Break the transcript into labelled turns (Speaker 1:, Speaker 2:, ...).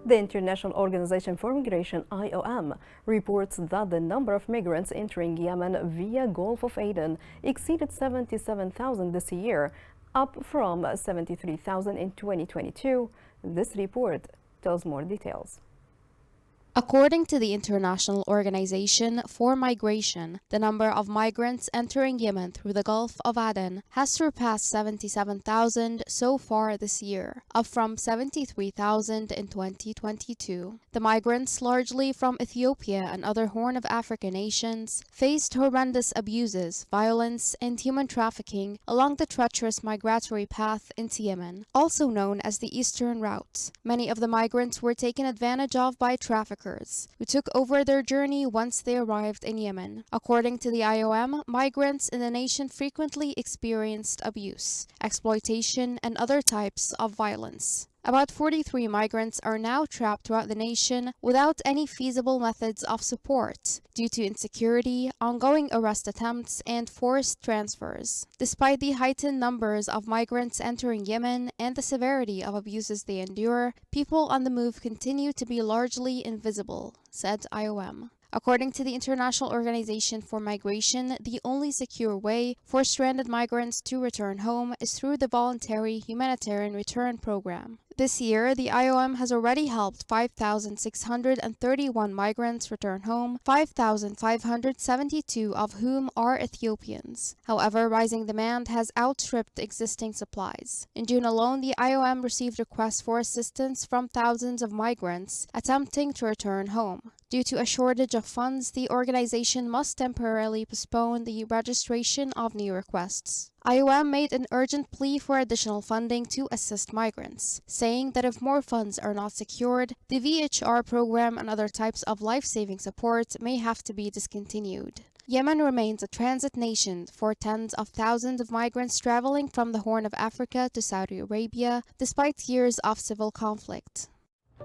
Speaker 1: The International Organization for Migration (IOM) reports that the number of migrants entering Yemen via Gulf of Aden exceeded 77,000 this year, up from 73,000 in 2022. This report tells more details.
Speaker 2: According to the International Organization for Migration, the number of migrants entering Yemen through the Gulf of Aden has surpassed 77,000 so far this year, up from 73,000 in 2022. The migrants, largely from Ethiopia and other Horn of Africa nations, faced horrendous abuses, violence, and human trafficking along the treacherous migratory path into Yemen, also known as the Eastern Route. Many of the migrants were taken advantage of by traffickers who took over their journey once they arrived in Yemen. According to the IOM, migrants in the nation frequently experienced abuse, exploitation, and other types of violence. About 43 migrants are now trapped throughout the nation without any feasible methods of support due to insecurity, ongoing arrest attempts, and forced transfers. Despite the heightened numbers of migrants entering Yemen and the severity of abuses they endure, people on the move continue to be largely invisible, said IOM. According to the International Organization for Migration, the only secure way for stranded migrants to return home is through the voluntary humanitarian return program. This year, the IOM has already helped 5,631 migrants return home, 5,572 of whom are Ethiopians. However, rising demand has outstripped existing supplies. In June alone, the IOM received requests for assistance from thousands of migrants attempting to return home. Due to a shortage of funds, the organization must temporarily postpone the registration of new requests. IOM made an urgent plea for additional funding to assist migrants, saying that if more funds are not secured, the VHR program and other types of life-saving support may have to be discontinued. Yemen remains a transit nation for tens of thousands of migrants traveling from the Horn of Africa to Saudi Arabia, despite years of civil conflict.